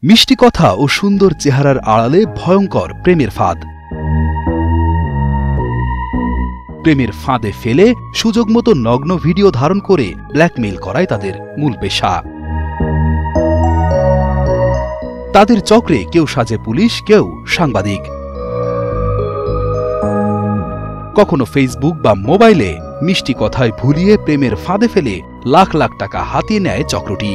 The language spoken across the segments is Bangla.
মিষ্টি কথা ও সুন্দর চেহারার আড়ালে ভয়ঙ্কর প্রেমের ফাঁদ। প্রেমের ফাঁদে ফেলে সুযোগ মতো নগ্ন ভিডিও ধারণ করে ব্ল্যাকমেইল করাই তাদের মূল পেশা। তাদের চক্রে কেউ সাজে পুলিশ, কেউ সাংবাদিক। কখনো ফেসবুক বা মোবাইলে মিষ্টি কথায় ভুলিয়ে প্রেমের ফাঁদে ফেলে লাখ লাখ টাকা হাতিয়ে নেয় চক্রটি।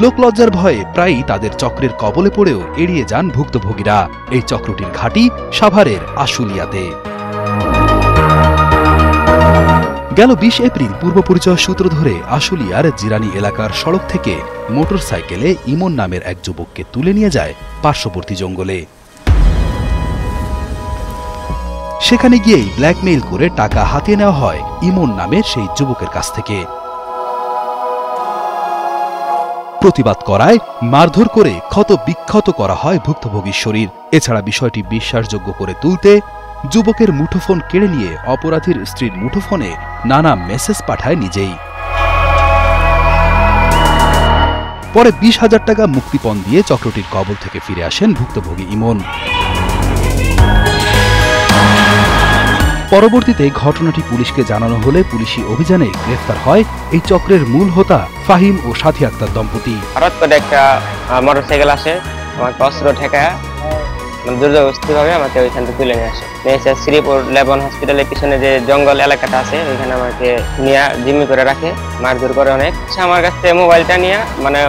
লোকলজ্জার ভয়ে প্রায়ই তাদের চক্রের কবলে পড়েও এড়িয়ে যান ভুক্তভোগীরা। এই চক্রটির ঘাঁটি সাভারের আশুলিয়াতে। গেল ২০ এপ্রিল পূর্ব পরিচয় সূত্র ধরে আশুলিয়ার জিরানি এলাকার সড়ক থেকে মোটরসাইকেলে ইমন নামের এক যুবককে তুলে নিয়ে যায় পার্শ্ববর্তী জঙ্গলে। সেখানে গিয়েই ব্ল্যাকমেইল করে টাকা হাতিয়ে নেওয়া হয় ইমন নামের সেই যুবকের কাছ থেকে। প্রতিবাদ করায় মারধর করে ক্ষত বিক্ষত করা হয় ভুক্তভোগীর শরীর। এছাড়া বিষয়টি বিশ্বাসযোগ্য করে তুলতে যুবকের মুঠোফোন কেড়ে নিয়ে অপরাধীর স্ত্রীর মুঠোফোনে নানা মেসেজ পাঠায় নিজেই। পরে ২০,০০০ টাকা মুক্তিপণ দিয়ে চক্রটির কবল থেকে ফিরে আসেন ভুক্তভোগী ইমন। পরবর্তীতে ঘটনাটি পুলিশকে জানানো হলে পুলিশি অভিযানে গ্রেফতার হয় এই চক্রের মূল হোতা ফাহিম ও সাথী আক্তার দম্পতি। হঠাৎ করে একটা মোটরসাইকেল আসে, আমাকে অস্ত্র ঠেকায় দুর্যোগভাবে আমাকে ওইখান থেকে তুলে নিয়ে আসে। শ্রীপুর লেবন হসপিটালের পিছনে যে জঙ্গল এলাকাটা আছে ওইখানে আমাকে নিয়ে জিম্মি করে রাখে, মারধর করে অনেক। আমার কাছ থেকে মোবাইলটা নিয়ে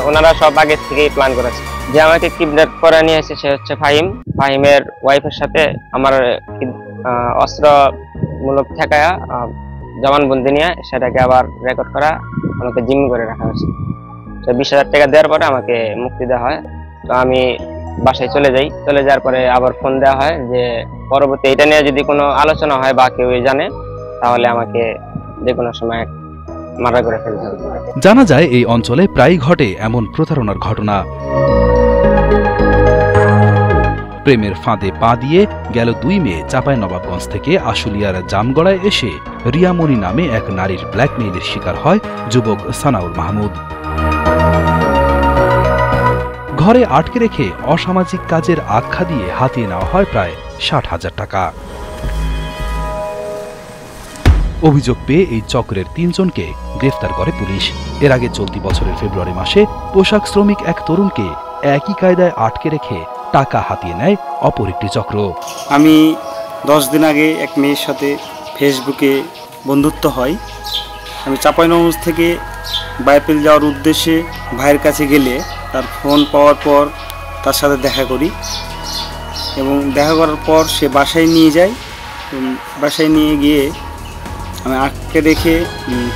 ওনারা সব আগে থেকেই প্ল্যান করেছে। যে আমাকে কিডন্যাপ করে নিয়ে এসে সে হচ্ছে ফাহিম। ফাহিমের ওয়াইফের সাথে আমার অস্ত্রমূলক ঠেকায়া জবানবন্দি নিয়ে সেটাকে আবার রেকর্ড করা আমাকে জিম্মি করে রাখা হয়েছে। ২০,০০০ টাকা দেওয়ার পরে আমাকে মুক্তি দেওয়া হয়। তো আমি বাসায় চলে যাই। চলে যাওয়ার পরে আবার ফোন দেওয়া হয় যে পরবর্তী এটা নিয়ে যদি কোনো আলোচনা হয় বা কেউ জানে তাহলে আমাকে যে কোনো সময় মার্ডার করে ফেলতে হবে। জানা যায় এই অঞ্চলে প্রায়ই ঘটে এমন প্রতারণার ঘটনা। প্রেমের ফাঁদে পা দিয়ে গেল ২ মে চাঁপাইনবাবগঞ্জ থেকে আশুলিয়ার জামগড়ায় এসে রিয়ামণি নামে এক নারীর ব্ল্যাকমেইলের শিকার হয় যুবক সানাউল মাহমুদ। ঘরে আটকে রেখে অসামাজিক কাজের আখ্যা দিয়ে হাতিয়ে নেওয়া হয় প্রায় ৬০,০০০ টাকা। অভিযোগ পেয়ে এই চক্রের ৩ জনকে গ্রেফতার করে পুলিশ। এর আগে চলতি বছরের ফেব্রুয়ারি মাসে পোশাক শ্রমিক এক তরুণকে একই কায়দায় আটকে রেখে টাকা হাতিয়ে নেয় অপর একটি চক্র। আমি 10 দিন আগে এক মেয়ের সাথে ফেসবুকে বন্ধুত্ব হয়। আমি চাঁপাইনবাবগঞ্জ থেকে বাইপেল যাওয়ার উদ্দেশ্যে ভাইয়ের কাছে গেলে তার ফোন পাওয়ার পর তার সাথে দেখা করি এবং দেখা করার পর সে বাসায় নিয়ে যায়। বাসায় নিয়ে গিয়ে আমি আটকে রেখে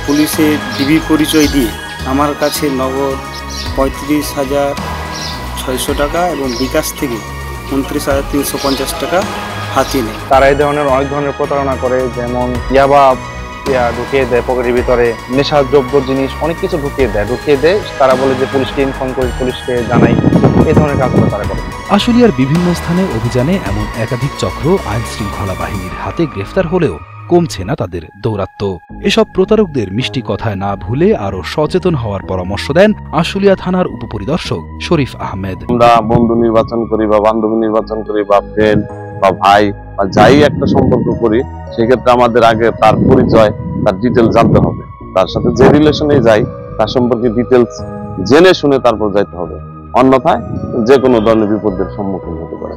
পুলিশের ডিবি পরিচয় দিয়ে আমার কাছে নগদ ৩৫,৬০০ টাকা এবং বিকাশ থেকে ২৯,৩৫০ টাকা হাতিয়ে নেয়। তারা এই ধরনের অনেক ধরনের প্রতারণা করে, যেমন ইয়াবা ঢুকিয়ে দেয় পকেটের ভিতরে, নেশাদ্রব্য জিনিস অনেক কিছু ঢুকিয়ে দেয়। তারা বলে যে পুলিশকে ইনফর্ম করি, পুলিশকে জানাই। এই ধরনের কাজগুলো তারা করে। আশুলিয়ার বিভিন্ন স্থানে অভিযানে এমন একাধিক চক্র আইন শৃঙ্খলা বাহিনীর হাতে গ্রেফতার হলেও কমছে না তাদের দৌরাত্ম্য। এসব প্রতারকদের মিষ্টি কথায় না ভুলে আরো সচেতন হওয়ার পরামর্শ দেন আশুলিয়া থানার উপপরিদর্শক শরীফ আহমেদ। আমরা বন্ধু নির্বাচন করি বা বান্ধবী নির্বাচন করি বা ফ্রেন্ড বা ভাই বা যাই একটা সম্পর্ক করি, সেক্ষেত্রে আমাদের আগে তার পরিচয়, তার ডিটেলস জানতে হবে। তার সাথে যে রিলেশনে যাই তার সম্পর্কে ডিটেলস জেনে শুনে তারপর যাইতে হবে। অন্যথায় যে কোনো ধরনের বিপদের সম্মুখীন হতে পারে।